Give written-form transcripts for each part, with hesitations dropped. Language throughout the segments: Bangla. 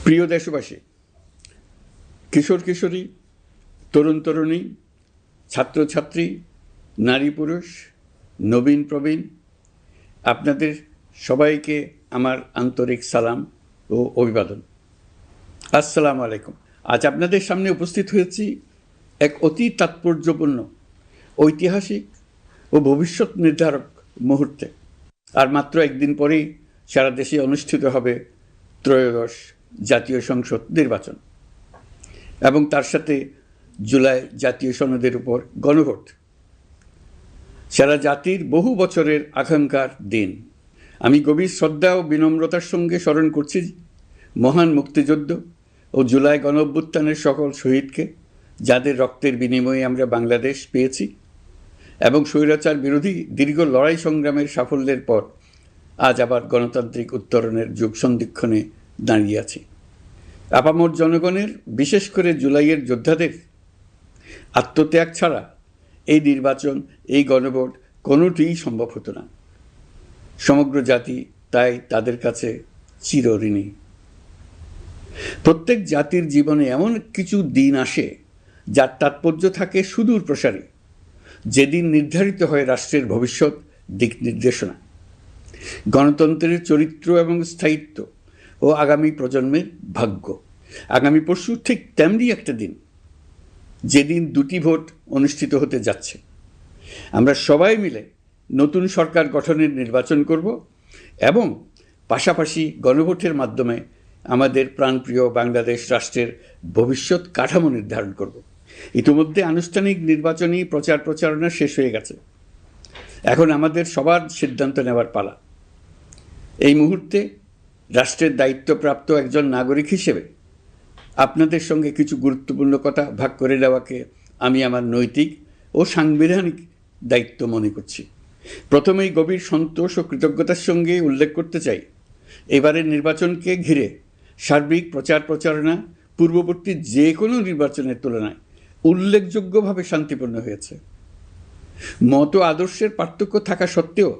প্রিয় দেশবাসী, কিশোর কিশোরী, তরুণ তরুণী, ছাত্রছাত্রী, নারী পুরুষ, নবীন প্রবীণ, আপনাদের সবাইকে আমার আন্তরিক সালাম ও অভিবাদন। আসসালামু আলাইকুম। আজ আপনাদের সামনে উপস্থিত হয়েছি এক অতি তাৎপর্যপূর্ণ, ঐতিহাসিক ও ভবিষ্যৎ নির্ধারক মুহূর্তে। আর মাত্র একদিন পরেই সারা দেশে অনুষ্ঠিত হবে ত্রয়োদশ জাতীয় সংসদ নির্বাচন এবং তার সাথে জুলাই জাতীয় সনদের উপর গণভোট। সারা জাতির বহু বছরের আকাঙ্ক্ষার দিন। আমি গভীর শ্রদ্ধা ও বিনম্রতার সঙ্গে স্মরণ করছি মহান মুক্তিযুদ্ধ ও জুলাই গণ অভ্যুত্থানের সকল শহীদকে, যাদের রক্তের বিনিময়ে আমরা বাংলাদেশ পেয়েছি এবং স্বৈরাচার বিরোধী দীর্ঘ লড়াই সংগ্রামের সাফল্যের পর আজ আবার গণতান্ত্রিক উত্তরণের যুগ সন্ধিক্ষণে দাঁড়িয়ে আছি। আপামর জনগণের, বিশেষ করে জুলাইয়ের যোদ্ধাদের আত্মত্যাগ ছাড়া এই নির্বাচন, এই গণভোট কোনোটিই সম্ভব হতো না। সমগ্র জাতি তাই তাদের কাছে চিরঋণী। প্রত্যেক জাতির জীবনে এমন কিছু দিন আসে যার তাৎপর্য থাকে সুদূর প্রসারী, যেদিন নির্ধারিত হয় রাষ্ট্রের ভবিষ্যৎ দিক নির্দেশনা, গণতন্ত্রের চরিত্র এবং স্থায়িত্ব ও আগামী প্রজন্মের ভাগ্য। আগামী পরশু ঠিক তেমনি একটা দিন, যেদিন দুটি ভোট অনুষ্ঠিত হতে যাচ্ছে। আমরা সবাই মিলে নতুন সরকার গঠনের নির্বাচন করব এবং পাশাপাশি গণভোটের মাধ্যমে আমাদের প্রাণপ্রিয় বাংলাদেশ রাষ্ট্রের ভবিষ্যৎ কাঠামো নির্ধারণ করব। ইতিমধ্যে আনুষ্ঠানিক নির্বাচনী প্রচারণা শেষ হয়ে গেছে। এখন আমাদের সবার সিদ্ধান্ত নেওয়ার পালা। এই মুহূর্তে রাষ্ট্রের দায়িত্বপ্রাপ্ত একজন নাগরিক হিসেবে আপনাদের সঙ্গে কিছু গুরুত্বপূর্ণ কথা ভাগ করে নেওয়াকে আমি আমার নৈতিক ও সাংবিধানিক দায়িত্ব মনে করছি। প্রথমেই গভীর সন্তোষ ও কৃতজ্ঞতার সঙ্গে উল্লেখ করতে চাই, এবারের নির্বাচনকে ঘিরে সার্বিক প্রচারণা পূর্ববর্তী যে কোনো নির্বাচনের তুলনায় উল্লেখযোগ্যভাবে শান্তিপূর্ণ হয়েছে। মত আদর্শের পার্থক্য থাকা সত্ত্বেও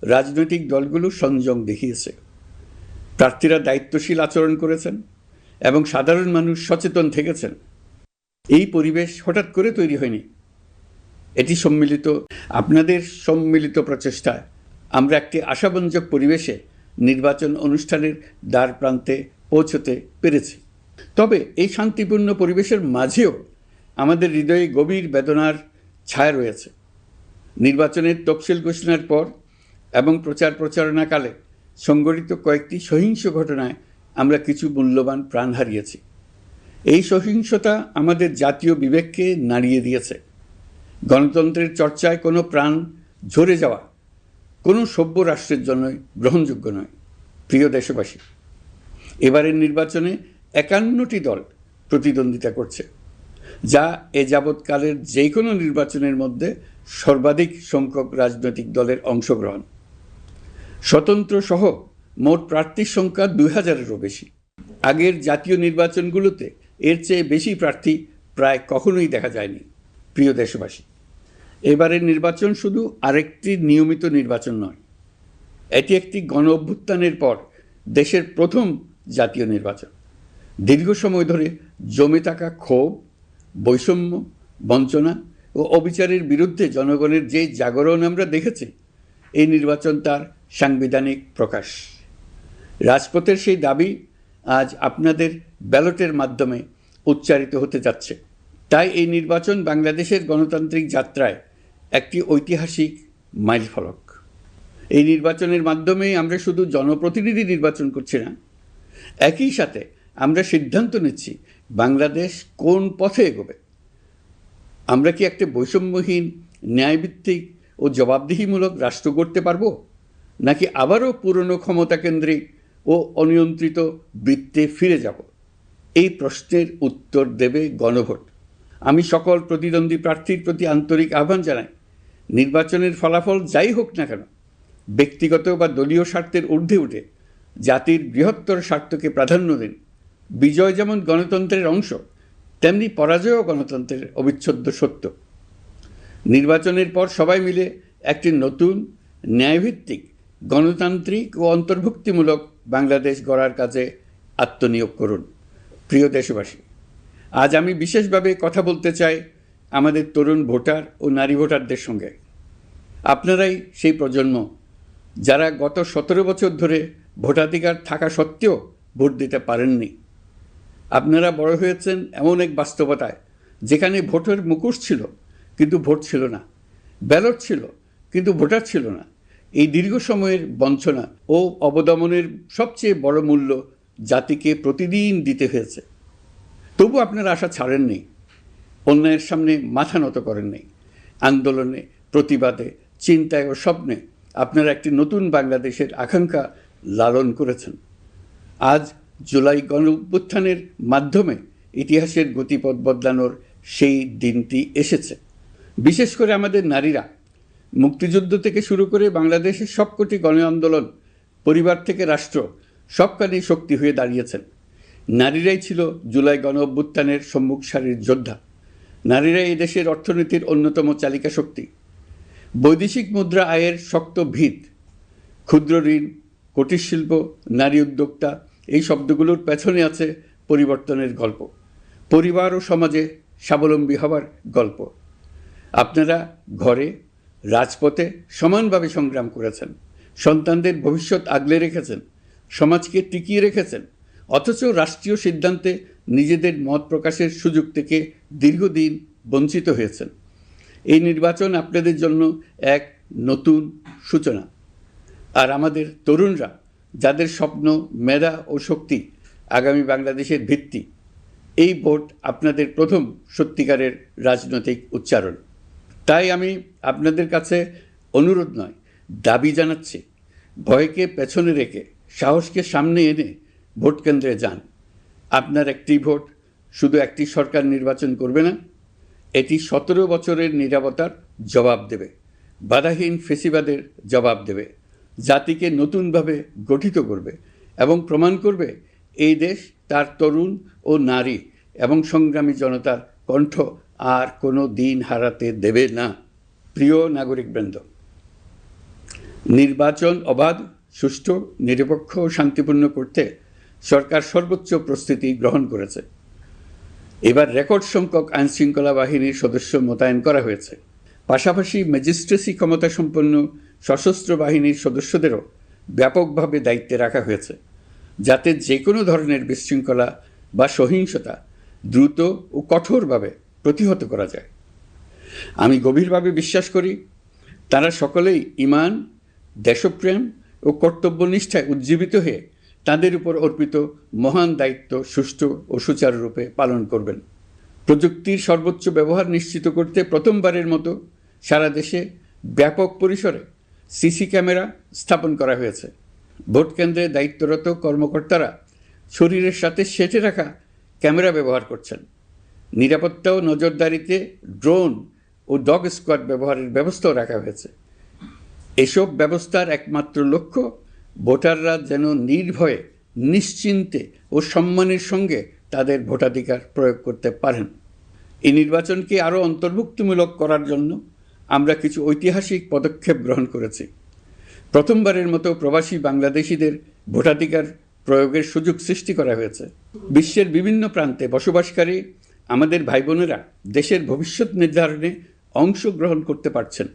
রাজনৈতিক দলগুলো সংযম দেখিয়েছে। প্রার্থীরা দায়িত্বশীল আচরণ করেছেন এবং সাধারণ মানুষ সচেতন থেকেছেন। এই পরিবেশ হঠাৎ করে তৈরি হয়নি। এটি আপনাদের সম্মিলিত প্রচেষ্টায় আমরা একটি আশাব্যঞ্জক পরিবেশে নির্বাচন অনুষ্ঠানের দ্বার প্রান্তে পৌঁছতে পেরেছি। তবে এই শান্তিপূর্ণ পরিবেশের মাঝেও আমাদের হৃদয়ে গভীর বেদনার ছায়া রয়েছে। নির্বাচনের তফসিল ঘোষণার পর এবং প্রচারণাকালে সংঘটিত কয়েকটি সহিংস ঘটনায় আমরা কিছু মূল্যবান প্রাণ হারিয়েছি। এই সহিংসতা আমাদের জাতীয় বিবেককে নাড়িয়ে দিয়েছে। গণতন্ত্রের চর্চায় কোনো প্রাণ ঝরে যাওয়া কোনো সভ্য রাষ্ট্রের জন্য গ্রহণযোগ্য নয়। প্রিয় দেশবাসী, এবারের নির্বাচনে 51টি দল প্রতিদ্বন্দ্বিতা করছে, যা এ যাবৎকালের যে কোনো নির্বাচনের মধ্যে সর্বাধিক সংখ্যক রাজনৈতিক দলের অংশগ্রহণ। স্বতন্ত্র সহ মোট প্রার্থীর সংখ্যা 2000-এরও বেশি। আগের জাতীয় নির্বাচনগুলোতে এর চেয়ে বেশি প্রার্থী প্রায় কখনোই দেখা যায়নি। প্রিয় দেশবাসী, এবারের নির্বাচন শুধু আরেকটি নিয়মিত নির্বাচন নয়, এটি একটি গণ অভ্যুত্থানের পর দেশের প্রথম জাতীয় নির্বাচন। দীর্ঘ সময় ধরে জমে থাকা ক্ষোভ, বৈষম্য, বঞ্চনা ও অবিচারের বিরুদ্ধে জনগণের যে জাগরণ আমরা দেখেছি, এই নির্বাচন তার সাংবিধানিক প্রকাশ। রাজপথের সেই দাবি আজ আপনাদের ব্যালটের মাধ্যমে উচ্চারিত হতে যাচ্ছে। তাই এই নির্বাচন বাংলাদেশের গণতান্ত্রিক যাত্রায় একটি ঐতিহাসিক মাইলফলক। এই নির্বাচনের মাধ্যমে আমরা শুধু জনপ্রতিনিধি নির্বাচন করছি না, একই সাথে আমরা সিদ্ধান্ত নিচ্ছি বাংলাদেশ কোন পথে এগোবে। আমরা কি একটা বৈষম্যহীন, ন্যায়ভিত্তিক ও জবাবদিহিমূলক রাষ্ট্র গড়তে পারব, নাকি আবারও পুরনো ক্ষমতাকেন্দ্রিক ও অনিয়ন্ত্রিত বৃত্তে ফিরে যাব? এই প্রশ্নের উত্তর দেবে গণভোট। আমি সকল প্রতিদ্বন্দ্বী প্রার্থীর প্রতি আন্তরিক আহ্বান জানাই, নির্বাচনের ফলাফল যাই হোক না কেন, ব্যক্তিগত বা দলীয় স্বার্থের ঊর্ধ্বে উঠে জাতির বৃহত্তর স্বার্থকে প্রাধান্য দিন। বিজয় যেমন গণতন্ত্রের অংশ, তেমনি পরাজয়ও গণতন্ত্রের অবিচ্ছেদ্য সত্য। নির্বাচনের পর সবাই মিলে একটি নতুন, ন্যায়ভিত্তিক, গণতান্ত্রিক ও অন্তর্ভুক্তিমূলক বাংলাদেশ গড়ার কাজে আত্মনিয়োগ করুন। প্রিয় দেশবাসী, আজ আমি বিশেষভাবে কথা বলতে চাই আমাদের তরুণ ভোটার ও নারী ভোটারদের সঙ্গে। আপনারাই সেই প্রজন্ম যারা গত 17 বছর ধরে ভোটাধিকার থাকা সত্ত্বেও ভোট দিতে পারেননি। আপনারা বড় হয়েছেন এমন এক বাস্তবতায় যেখানে ভোটের মুখোশ ছিল কিন্তু ভোট ছিল না, ব্যালট ছিল কিন্তু ভোটার ছিল না। এই দীর্ঘ সময়ের বঞ্চনা ও অবদমনের সবচেয়ে বড় মূল্য জাতিকে প্রতিদিন দিতে হয়েছে। তবু আপনারা আশা ছাড়েননি, অন্যায়ের সামনে মাথা নত করেননি। আন্দোলনে, প্রতিবাদে, চিন্তায় ও স্বপ্নে আপনারা একটি নতুন বাংলাদেশের আকাঙ্ক্ষা লালন করেছেন। আজ জুলাই গণঅভ্যুত্থানের মাধ্যমে ইতিহাসের গতিপথ বদলানোর সেই দিনটি এসেছে। বিশেষ করে আমাদের নারীরা মুক্তিযুদ্ধ থেকে শুরু করে বাংলাদেশের সবকটি গণ আন্দোলন, পরিবার থেকে রাষ্ট্র, সবখানেই শক্তি হয়ে দাঁড়িয়েছেন। নারীরাই ছিল জুলাই গণঅভ্যুত্থানের সম্মুখ সারির যোদ্ধা। নারীরাই এই দেশের অর্থনীতির অন্যতম চালিকা শক্তি। বৈদেশিক মুদ্রা আয়ের শক্ত ভিত, ক্ষুদ্র ঋণ, কুটির শিল্প, নারী উদ্যোক্তা, এই শব্দগুলোর পেছনে আছে পরিবর্তনের গল্প, পরিবার ও সমাজে স্বাবলম্বী হবার গল্প। আপনারা ঘরে, রাজপথে সমানভাবে সংগ্রাম করেছেন, সন্তানদের ভবিষ্যৎ আগলে রেখেছেন, সমাজকে টিকিয়ে রেখেছেন, অথচ রাষ্ট্রীয় সিদ্ধান্তে নিজেদের মত প্রকাশের সুযোগ থেকে দীর্ঘদিন বঞ্চিত হয়েছেন। এই নির্বাচন আপনাদের জন্য এক নতুন সূচনা। আর আমাদের তরুণরা, যাদের স্বপ্ন, মেধা ও শক্তি আগামী বাংলাদেশের ভিত্তি, এই ভোট আপনাদের প্রথম সত্যিকারের রাজনৈতিক উচ্চারণ। তাই আমি আপনাদের কাছে অনুরোধ নয়, দাবি জানাচ্ছি, ভয়কে পেছনে রেখে সাহসকে সামনে এনে ভোট কেন্দ্রে যান। আপনার একটি ভোট শুধু একটি সরকার নির্বাচন করবে না, এটি 17 বছরের নীরবতার জবাব দেবে, বাধাহীন ফেসিবাদের জবাব দেবে, জাতিকে নতুনভাবে গঠিত করবে এবং প্রমাণ করবে এই দেশ তার তরুণ ও নারী এবং সংগ্রামী জনতার কণ্ঠ আর কোনো দিন হারাতে দেবে না। প্রিয় নাগরিকবৃন্দ, নির্বাচন অবাধ, সুষ্ঠু, নিরপেক্ষ ও শান্তিপূর্ণ করতে সরকার সর্বোচ্চ প্রস্তুতি গ্রহণ করেছে। এবার রেকর্ড সংখ্যক আইনশৃঙ্খলা বাহিনীর সদস্য মোতায়েন করা হয়েছে। পাশাপাশি ম্যাজিস্ট্রেসি ক্ষমতাসম্পন্ন সশস্ত্র বাহিনীর সদস্যদেরও ব্যাপকভাবে দায়িত্বে রাখা হয়েছে, যাতে যে কোনো ধরনের বিশৃঙ্খলা বা সহিংসতা দ্রুত ও কঠোরভাবে প্রতিহত করা যায়। আমি গভীরভাবে বিশ্বাস করি তারা সকলেই ঈমান, দেশপ্রেম ও কর্তব্যনিষ্ঠায় উজ্জীবিত হয়ে তাদের উপর অর্পিত মহান দায়িত্ব সুষ্ঠু ও সুচারুরূপে পালন করবেন। প্রযুক্তির সর্বোচ্চ ব্যবহার নিশ্চিত করতে প্রথমবারের মতো সারা দেশে ব্যাপক পরিসরে সিসি ক্যামেরা স্থাপন করা হয়েছে। ভোট কেন্দ্রে দায়িত্বরত কর্মকর্তারা শরীরের সাথে সেটে রাখা ক্যামেরা ব্যবহার করছেন। নিরাপত্তা ও নজরদারিতে ড্রোন ও ডগ স্কোয়াড ব্যবহারের ব্যবস্থাও রাখা হয়েছে। এসব ব্যবস্থার একমাত্র লক্ষ্য ভোটাররা যেন নির্ভয়ে, নিশ্চিন্তে ও সম্মানের সঙ্গে তাদের ভোটাধিকার প্রয়োগ করতে পারেন। এই নির্বাচনকে আরও অন্তর্ভুক্তিমূলক করার জন্য আমরা কিছু ঐতিহাসিক পদক্ষেপ গ্রহণ করেছি। প্রথমবারের মতো প্রবাসী বাংলাদেশিদের ভোটাধিকার প্রয়োগের সুযোগ সৃষ্টি করা হয়েছে। বিশ্বের বিভিন্ন প্রান্তে বসবাসকারী আমাদের ভাই বোনেরা দেশের ভবিষ্যৎ নির্ধারণে অংশগ্রহণ করতে পারছেন।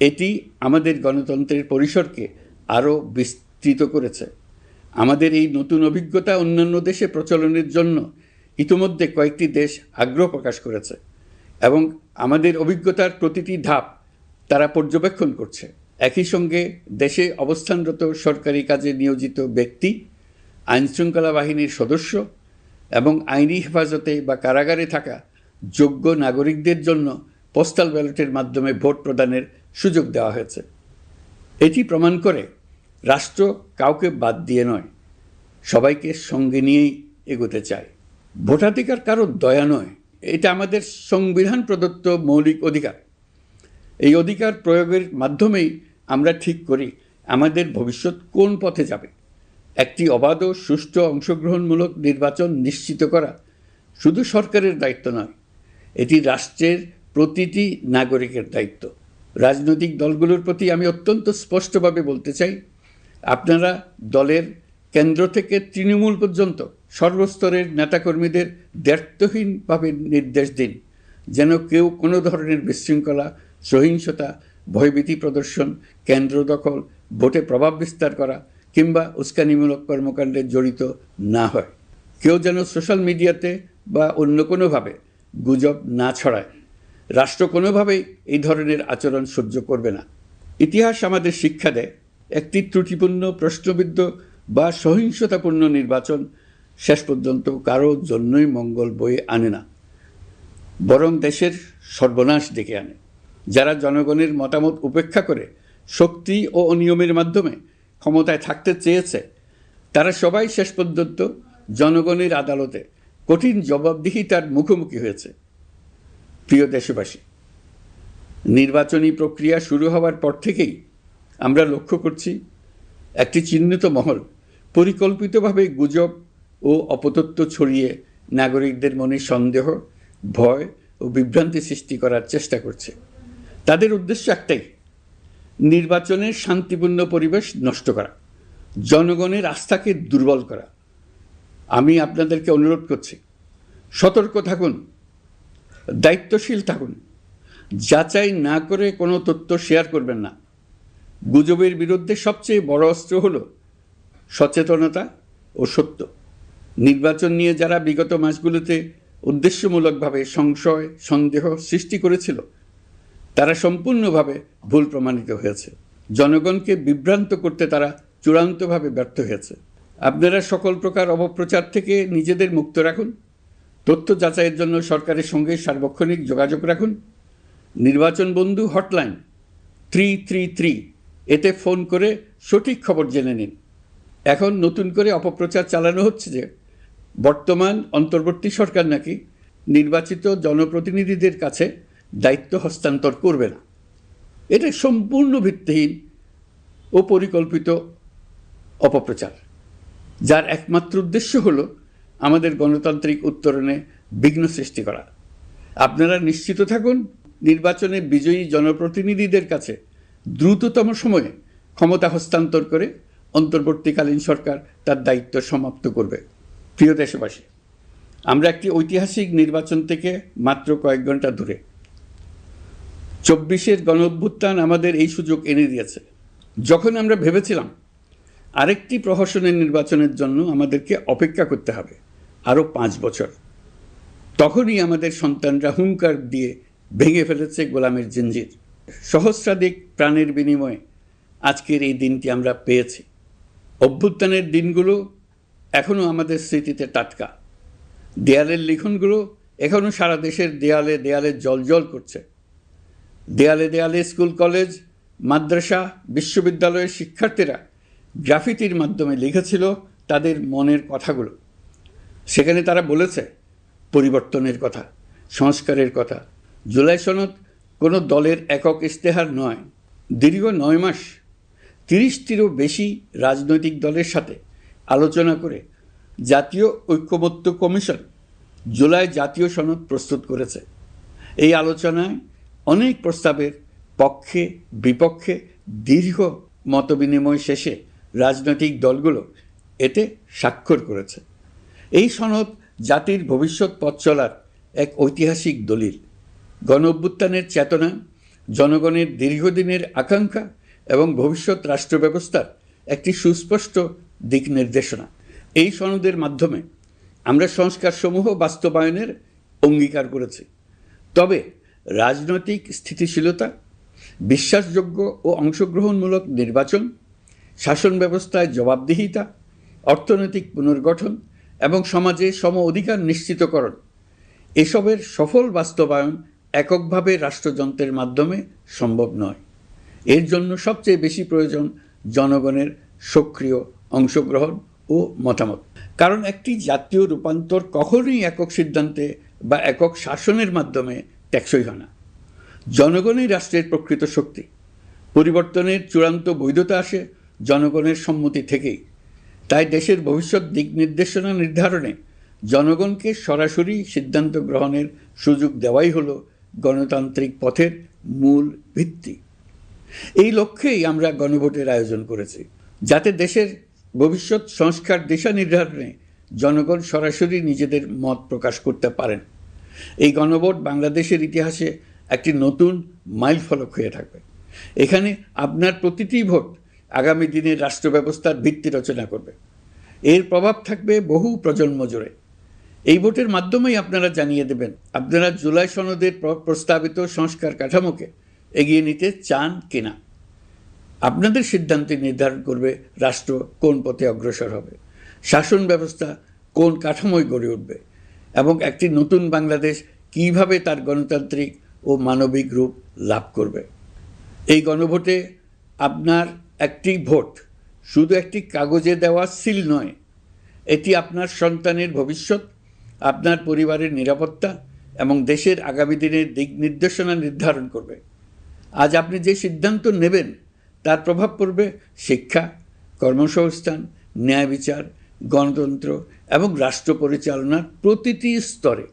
এটি আমাদের গণতন্ত্রের পরিসরকে আরও বিস্তৃত করেছে। আমাদের এই নতুন অভিজ্ঞতা অন্যান্য দেশে প্রচলনের জন্য ইতিমধ্যে কয়েকটি দেশ আগ্রহ প্রকাশ করেছে এবং আমাদের অভিজ্ঞতার প্রতিটি ধাপ তারা পর্যবেক্ষণ করছে। একই সঙ্গে দেশে অবস্থানরত সরকারি কাজে নিয়োজিত ব্যক্তি, আইনশৃঙ্খলা বাহিনীর সদস্য এবং আইনি হেফাজতে বা কারাগারে থাকা যোগ্য নাগরিকদের জন্য পোস্টাল ব্যালটের মাধ্যমে ভোট প্রদানের সুযোগ দেওয়া হয়েছে। এটি প্রমাণ করে রাষ্ট্র কাউকে বাদ দিয়ে নয়, সবাইকে সঙ্গে নিয়েই এগোতে চায়। ভোটাধিকার কারো দয়া নয়, এটা আমাদের সংবিধান প্রদত্ত মৌলিক অধিকার। এই অধিকার প্রয়োগের মাধ্যমেই আমরা ঠিক করি আমাদের ভবিষ্যৎ কোন পথে যাবে। একটি অবাধ ও সুষ্ঠু অংশগ্রহণমূলক নির্বাচন নিশ্চিত করা শুধু সরকারের দায়িত্ব নয়, এটি রাষ্ট্রের প্রতিটি নাগরিকের দায়িত্ব। রাজনৈতিক দলগুলোর প্রতি আমি অত্যন্ত স্পষ্টভাবে বলতে চাই, আপনারা দলের কেন্দ্র থেকে তৃণমূল পর্যন্ত সর্বস্তরের নেতাকর্মীদের দ্ব্যর্থহীনভাবে নির্দেশ দিন যেন কেউ কোনো ধরনের বিশৃঙ্খলা, সহিংসতা, ভয়ভীতি প্রদর্শন, কেন্দ্র দখল, ভোটে প্রভাব বিস্তার করা কিংবা উস্কানিমূলক কর্মকাণ্ডে জড়িত না হয়। কেউ যেন সোশ্যাল মিডিয়াতে বা অন্য কোনোভাবে গুজব না ছড়ায়। রাষ্ট্র কোনোভাবেই এই ধরনের আচরণ সহ্য করবে না। ইতিহাস আমাদের শিক্ষা দেয়, একটি ত্রুটিপূর্ণ, প্রশ্নবিদ্ধ বা সহিংসতাপূর্ণ নির্বাচন শেষ পর্যন্ত কারো জন্যই মঙ্গল বয়ে আনে না, বরং দেশের সর্বনাশ ডেকে আনে। যারা জনগণের মতামত উপেক্ষা করে শক্তি ও অনিয়মের মাধ্যমে ক্ষমতায় থাকতে চেয়েছে, তারা সবাই শেষ পর্যন্ত জনগণের আদালতে কঠিন জবাবদিহিতার মুখোমুখি হয়েছে। প্রিয় দেশবাসী, নির্বাচনী প্রক্রিয়া শুরু হওয়ার পর থেকেই আমরা লক্ষ্য করছি একটি চিহ্নিত মহল পরিকল্পিতভাবে গুজব ও অপতথ্য ছড়িয়ে নাগরিকদের মনে সন্দেহ, ভয় ও বিভ্রান্তি সৃষ্টি করার চেষ্টা করছে। তাদের উদ্দেশ্য একটাই, নির্বাচনের শান্তিপূর্ণ পরিবেশ নষ্ট করা, জনগণের আস্থাকে দুর্বল করা। আমি আপনাদেরকে অনুরোধ করছি, সতর্ক থাকুন, দায়িত্বশীল থাকুন, যাচাই না করে কোনো তথ্য শেয়ার করবেন না। গুজবের বিরুদ্ধে সবচেয়ে বড় অস্ত্র হলো সচেতনতা ও সত্য। নির্বাচন নিয়ে যারা বিগত মাসগুলোতে উদ্দেশ্যমূলকভাবে সংশয়, সন্দেহ সৃষ্টি করেছিল, তারা সম্পূর্ণভাবে ভুল প্রমাণিত হয়েছে। জনগণকে বিভ্রান্ত করতে তারা চূড়ান্তভাবে ব্যর্থ হয়েছে। আপনারা সকল প্রকার অপপ্রচার থেকে নিজেদের মুক্ত রাখুন। তথ্য যাচাইয়ের জন্য সরকারের সঙ্গে সার্বক্ষণিক যোগাযোগ রাখুন। নির্বাচন বন্ধু হটলাইন 333 এতে ফোন করে সঠিক খবর জেনে নিন। এখন নতুন করে অপপ্রচার চালানো হচ্ছে যে বর্তমান অন্তর্বর্তী সরকার নাকি নির্বাচিত জনপ্রতিনিধিদের কাছে দায়িত্ব হস্তান্তর করবে না। এটা সম্পূর্ণ ভিত্তিহীন ও পরিকল্পিত অপপ্রচার, যার একমাত্র উদ্দেশ্য হলো আমাদের গণতান্ত্রিক উত্তরণে বিঘ্ন সৃষ্টি করা। আপনারা নিশ্চিত থাকুন, নির্বাচনে বিজয়ী জনপ্রতিনিধিদের কাছে দ্রুততম সময়ে ক্ষমতা হস্তান্তর করে অন্তর্বর্তীকালীন সরকার তার দায়িত্ব সমাপ্ত করবে। প্রিয় দেশবাসী, আমরা একটি ঐতিহাসিক নির্বাচন থেকে মাত্র কয়েক ঘন্টা দূরে। 24-এর গণঅভ্যুত্থান আমাদের এই সুযোগ এনে দিয়েছে। যখন আমরা ভেবেছিলাম আরেকটি প্রহসনের নির্বাচনের জন্য আমাদেরকে অপেক্ষা করতে হবে আরও 5 বছর, তখনই আমাদের সন্তানরা হুঙ্কার দিয়ে ভেঙে ফেলেছে গোলামের জিঞ্জির। সহস্রাধিক প্রাণের বিনিময়ে আজকের এই দিনটি আমরা পেয়েছি। অভ্যুত্থানের দিনগুলো এখনও আমাদের স্মৃতিতে টাটকা। দেয়ালের লিখনগুলো এখনও সারা দেশের দেয়ালে দেয়ালে জ্বলজ্বল করছে। দেয়ালে দেয়ালে স্কুল, কলেজ, মাদ্রাসা, বিশ্ববিদ্যালয়ের শিক্ষার্থীরা গ্রাফিতির মাধ্যমে লিখেছিল তাদের মনের কথাগুলো। সেখানে তারা বলেছে পরিবর্তনের কথা, সংস্কারের কথা। জুলাই সনদ কোনো দলের একক ইশতেহার নয়। দীর্ঘ 9 মাস 30টিরও বেশি রাজনৈতিক দলের সাথে আলোচনা করে জাতীয় ঐক্যমত্য কমিশন জুলাই জাতীয় সনদ প্রস্তুত করেছে। এই আলোচনায় অনেক প্রস্তাবের পক্ষে বিপক্ষে দীর্ঘ মতবিনিময় শেষে রাজনৈতিক দলগুলো এতে স্বাক্ষর করেছে। এই সনদ জাতির ভবিষ্যৎ পথ চলার এক ঐতিহাসিক দলিল, গণঅভ্যুত্থানের চেতনা, জনগণের দীর্ঘদিনের আকাঙ্ক্ষা এবং ভবিষ্যৎ রাষ্ট্র ব্যবস্থার একটি সুস্পষ্ট দিক নির্দেশনা। এই সনদের মাধ্যমে আমরা সংস্কারসমূহ বাস্তবায়নের অঙ্গীকার করেছি। তবে রাজনৈতিক স্থিতিশীলতা, বিশ্বাসযোগ্য ও অংশগ্রহণমূলক নির্বাচন, শাসন ব্যবস্থায় জবাবদিহিতা, অর্থনৈতিক পুনর্গঠন এবং সমাজে সম অধিকার নিশ্চিতকরণ, এসবের সফল বাস্তবায়ন এককভাবে রাষ্ট্রযন্ত্রের মাধ্যমে সম্ভব নয়। এর জন্য সবচেয়ে বেশি প্রয়োজন জনগণের সক্রিয় অংশগ্রহণ ও মতামত। কারণ একটি জাতীয় রূপান্তর কখনোই একক সিদ্ধান্তে বা একক শাসনের মাধ্যমে টেকসই হয় না। জনগণই রাষ্ট্রের প্রকৃত শক্তি। পরিবর্তনের চূড়ান্ত বৈধতা আসে জনগণের সম্মতি থেকেই। তাই দেশের ভবিষ্যৎ দিক নির্দেশনা নির্ধারণে জনগণকে সরাসরি সিদ্ধান্ত গ্রহণের সুযোগ দেওয়াই হলো গণতান্ত্রিক পথের মূল ভিত্তি। এই লক্ষ্যেই আমরা গণভোটের আয়োজন করেছি, যাতে দেশের ভবিষ্যৎ সংস্কার দিশা নির্ধারণে জনগণ সরাসরি নিজেদের মত প্রকাশ করতে পারেন। এই গণভোট বাংলাদেশের ইতিহাসে একটি নতুন মাইলফলক হয়ে থাকবে। এখানে আপনার প্রতিটি ভোট আগামী দিনের রাষ্ট্র ব্যবস্থার ভিত্তি রচনা করবে। এর প্রভাব থাকবে বহু প্রজন্ম জুড়ে। এই ভোটের মাধ্যমেই আপনারা জানিয়ে দেবেন আপনারা জুলাই সনদের প্রস্তাবিত সংস্কার কাঠামোকে এগিয়ে নিতে চান কিনা। আপনাদের সিদ্ধান্তে নির্ধারণ করবে রাষ্ট্র কোন পথে অগ্রসর হবে, শাসন ব্যবস্থা কোন কাঠামোয় গড়ে উঠবে এবং একটি নতুন বাংলাদেশ কিভাবে তার গণতান্ত্রিক ও মানবিক রূপ লাভ করবে। এই গণভোটে আপনার একটি ভোট শুধু একটি কাগজে দেওয়া সিল নয়, এটি আপনার সন্তানের ভবিষ্যৎ, আপনার পরিবারের নিরাপত্তা এবং দেশের আগামী দিনের দিক নির্দেশনা নির্ধারণ করবে। আজ আপনি যে সিদ্ধান্ত নেবেন তার প্রভাব পড়বে শিক্ষা, কর্মসংস্থান, ন্যায় বিচার, গণতন্ত্র এবং রাষ্ট্র পরিচালনার প্রতিটি স্তরে।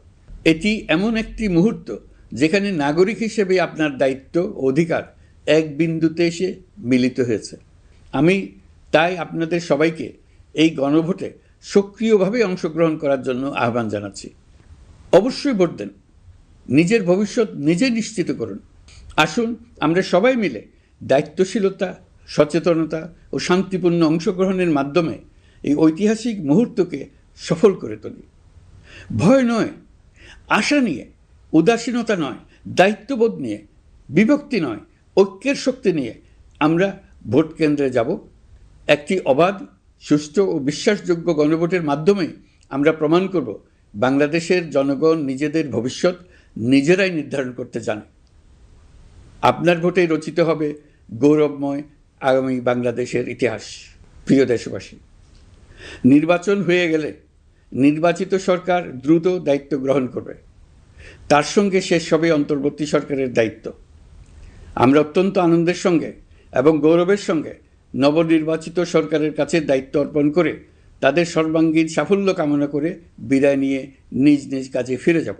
এটি এমন একটি মুহূর্ত যেখানে নাগরিক হিসেবে আপনার দায়িত্ব ও অধিকার এক বিন্দুতে এসে মিলিত হয়েছে। আমি তাই আপনাদের সবাইকে এই গণভোটে সক্রিয়ভাবে অংশগ্রহণ করার জন্য আহ্বান জানাচ্ছি। অবশ্যই ভোট দেন, নিজের ভবিষ্যৎ নিজে নিশ্চিত করুন। আসুন আমরা সবাই মিলে দায়িত্বশীলতা, সচেতনতা ও শান্তিপূর্ণ অংশগ্রহণের মাধ্যমে এই ঐতিহাসিক মুহূর্তকে সফল করে তুলি। ভয় নয়, আশা নিয়ে, উদাসীনতা নয়, দায়িত্ববোধ নিয়ে, বিভক্তি নয়, ঐক্যের শক্তি নিয়ে আমরা ভোট কেন্দ্রে যাব। একটি অবাধ, সুষ্ঠু ও বিশ্বাসযোগ্য গণভোটের মাধ্যমে আমরা প্রমাণ করব বাংলাদেশের জনগণ নিজেদের ভবিষ্যৎ নিজেরাই নির্ধারণ করতে জানে। আপনার ভোটে রচিত হবে গৌরবময় আগামী বাংলাদেশের ইতিহাস। প্রিয় দেশবাসী, নির্বাচন হয়ে গেলে নির্বাচিত সরকার দ্রুত দায়িত্ব গ্রহণ করবে। তার সঙ্গে শেষ হবে অন্তর্বর্তী সরকারের দায়িত্ব। আমরা অত্যন্ত আনন্দের সঙ্গে এবং গৌরবের সঙ্গে নবনির্বাচিত সরকারের কাছে দায়িত্ব অর্পণ করে তাদের সর্বাঙ্গীন সাফল্য কামনা করে বিদায় নিয়ে নিজ নিজ কাজে ফিরে যাব।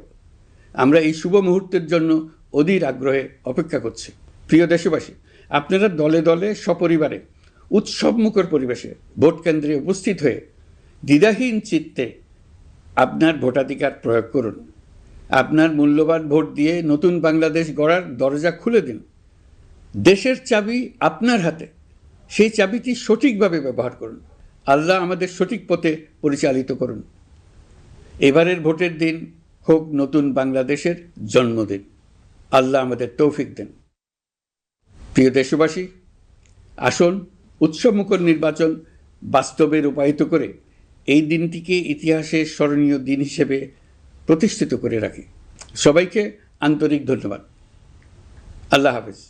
আমরা এই শুভ মুহূর্তের জন্য অধীর আগ্রহে অপেক্ষা করছি। প্রিয় দেশবাসী, আপনারা দলে দলে সপরিবারে উৎসবমুখর পরিবেশে ভোট কেন্দ্রে উপস্থিত হয়ে দ্বিধাহীন চিত্তে আপনার ভোটাধিকার প্রয়োগ করুন। আপনার মূল্যবান ভোট দিয়ে নতুন বাংলাদেশ গড়ার দরজা খুলে দিন। দেশের চাবি আপনার হাতে, সেই চাবিটি সঠিকভাবে ব্যবহার করুন। আল্লাহ আমাদের সঠিক পথে পরিচালিত করুন। এবারের ভোটের দিন হোক নতুন বাংলাদেশের জন্মদিন। আল্লাহ আমাদের তৌফিক দেন। প্রিয় দেশবাসী, আসুন উৎসবমুখর নির্বাচন বাস্তবে রূপায়িত করে এই দিনটিকে ইতিহাসের স্মরণীয় দিন হিসেবে প্রতিষ্ঠিত করে রাখি। সবাইকে আন্তরিক ধন্যবাদ। আল্লাহ হাফেজ।